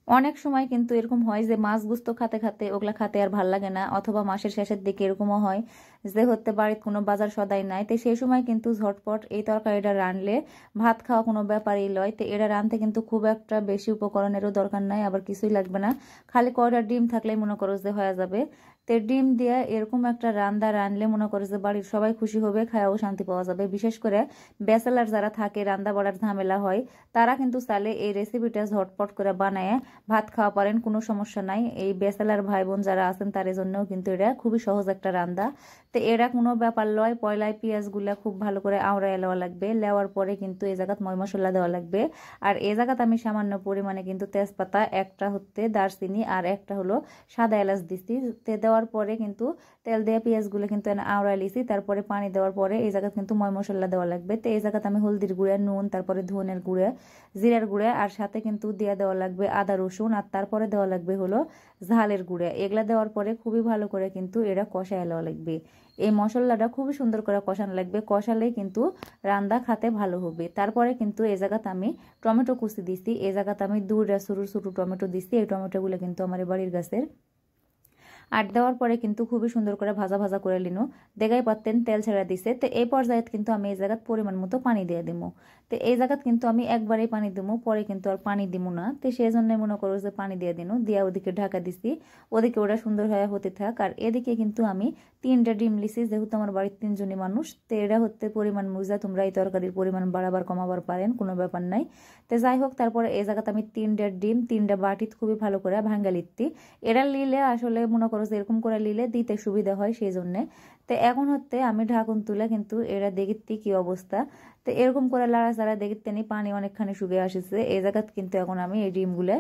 অনেক সময় কিন্তু এরকম হয় যে মাছ গুস্ত খাতে খাতে ওগুলা খাতে আর ভাল লাগে না, অথবা মাসের শেষের দিকে এরকমও হয় যে হতে বাড়িতে কোনো বাজার সদাই নাই, তো সেই সময় কিন্তু ঝটপট এই তরকারিটা রানলে ভাত খাওয়া কোনো ব্যাপারই লয়। তো এটা রানতে কিন্তু খুব একটা বেশি উপকরণেরও দরকার নাই, আবার কিছুই লাগবে না, খালি কয়টা ডিম থাকলেই মনে করো যে হয়ে যাবে। তো ডিম দিয়ে এরকম একটা রান্দা রানলে মনে করো যে বাড়ির সবাই খুশি হবে, খায়াও শান্তি পাওয়া যাবে। বিশেষ করে ব্যাচেলার যারা থাকে, রান্না বাড়ার ঝামেলা হয়, তারা কিন্তু চাইলে এই রেসিপিটা ঝটপট করে বানায় ভাত খাওয়া পারেন, কোনো সমস্যা নাই। এই ব্যাচেলার ভাই বোন যারা আছেন তাদের জন্যও কিন্তু এটা খুবই সহজ একটা রান্না। তো এটা কোনো ব্যাপার লয়, পয়লায় পেঁয়াজগুলা খুব ভালো করে আওড়ায় নেওয়া লাগবে, নেওয়ার পরে কিন্তু এই জায়গাত ময় মশলা দেওয়া লাগবে। আর এই জায়গাত আমি সামান্য পরিমাণে কিন্তু তেজপাতা, একটা হচ্ছে দারচিনি আর একটা হলো সাদা এলাচ দিচ্ছি। দেওয়ার পরে কিন্তু তেল দিয়ে পেঁয়াজগুলো কিন্তু আওড়ায় লিছি, তারপরে পানি দেওয়ার পরে এই জায়গাত কিন্তু ময় মশলা দেওয়া লাগবে। তো এই জায়গাতে আমি হলদির গুঁড়া, নুন, তারপরে ধনের গুঁড়া, জিরার গুঁড়া, আর সাথে কিন্তু দিয়ে দেওয়া লাগবে আদা রসুন, আর তারপরে দেওয়া লাগবে হলো ঝালের গুঁড়া। এগুলা দেওয়ার পরে খুবই ভালো করে কিন্তু এটা কষায় নেওয়া লাগবে। এই মশলাটা খুবই সুন্দর করে কষানো লাগবে, কষালেই কিন্তু রান্না খাতে ভালো হবে। তারপরে কিন্তু এই জায়গাতে আমি টমেটো কুচি দিছি, এই জায়গাতে আমি দুইটা ছোটো ছোটো টমেটো দিছি। এই টমেটোগুলো কিন্তু আমার বাড়ির গাছের। আর দেওয়ার পরে কিন্তু খুবই সুন্দর করে ভাজা ভাজা করে লিনু, দেখাই পারতেন তেল ছেড়ে দিছে। তো এই পর্যায়ে কিন্তু আমি এই জায়গাত পরিমাণ মতো পানি দিয়ে দিব। তো এই জায়গাত কিন্তু আমি একবারেই পানি দিব, পরে কিন্তু আর পানি দিব না। তো সেই জন্য মনে করো যে পানি দিয়ে দিনু, দিয়া ওদিকে ঢাকা দিছি, ওদিকে ওটা সুন্দর হয়ে হতে থাক। আর এদিকে কিন্তু আমি 3টা ডিম লিছি, যেহেতু আমার বাড়ির 3জনই মানুষ। তো এটা হতে পরিমাণ বুঝা তোমরা এই তরকারির পরিমাণ বাড়াবার কমাবার পারেন, কোনো ব্যাপার নাই। তো যাই হোক, তারপরে এই জায়গাতে আমি 3টা ডিম 3টা বাটিত খুবই ভালো করে ভাঙ্গা লিখতি। এটা লিলে আসলে মনে করো যে এরকম করে লিলে দিতে সুবিধা হয়, সেই জন্যে। তো এখন হতে আমি ঢাকন তুলে কিন্তু এরা দেখিতে কি অবস্থা। তো এরকম করে লাড়াচাড়া দেখিতে নি পানি অনেকখানি শুকিয়ে আসছে। এই জায়গাত কিন্তু এখন আমি এই ডিমগুলো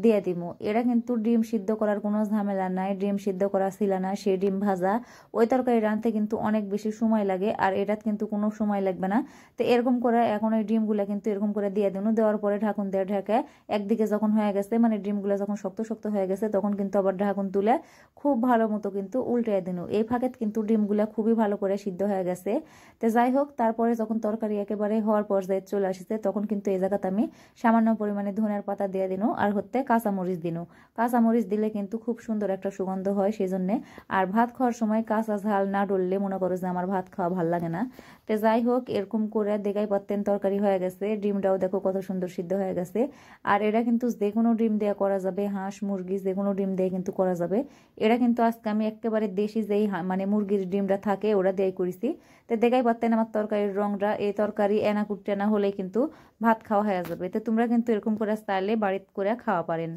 দিয়ে দিব। এরা কিন্তু ডিম সিদ্ধ করার কোনো ঝামেলা নাই, ডিম সিদ্ধ করা ছিল না, সেই ডিম ভাজা। ওই তরকারি রাঁধতে কিন্তু অনেক বেশি সময় লাগে, আর এটাত কিন্তু কোনো সময় লাগবে না। তো এরকম করে এখন ওই ডিমগুলো কিন্তু এরকম করে দিয়ে দিন, দেওয়ার পরে ঢাকন দিয়ে ঢাকে একদিকে যখন হয়ে গেছে, মানে ডিমগুলো যখন শক্ত শক্ত হয়ে গেছে, তখন কিন্তু আবার ঢাকন তুলে খুব ভালো মতো কিন্তু উল্টে দিন। এই ফাঁকে কিন্তু ডিমগুলা খুবই ভালো করে সিদ্ধ হয়ে গেছে। তো যাই হোক, তারপরে যখন তরকারি একেবারে হওয়ার পর্যায়ে চলে আসছে, তখন কিন্তু এই জায়গাতে আমি সামান্য পরিমাণে ধনের পাতা দিয়ে দিন, আর হতে কাঁচামরিচ দিন। কাঁচামরিচ দিলে কিন্তু খুব সুন্দর একটা সুগন্ধ হয়, সেই জন্যে। আর ভাত খাওয়ার সময় কাঁচা ঝাল না ডললে মনে করো যে আমার ভাত খাওয়া ভাল লাগে না। তো যাই হোক, এরকম করে দেখাই পারতেন তরকারি হয়ে গেছে, ডিমটাও দেখো কত সুন্দর সিদ্ধ হয়ে গেছে। আর এটা কিন্তু যে কোনো ডিম দিয়ে করা যাবে, হাঁস মুরগি যে কোনো ডিম দিয়ে কিন্তু করা যাবে। এটা কিন্তু আজকে আমি একেবারে দেশি যেই মানে মুরগির ডিমটা থাকে ওটা দিয়ে করেছি। তো দেখাই পারতেন আমার তরকারির রংটা, এই তরকারি এনা কুটে না হলে কিন্তু ভাত খাওয়া হয়ে যাবে। তো তোমরা কিন্তু এরকম করে চাইলে বাড়িতে করে খাওয়া পারেন।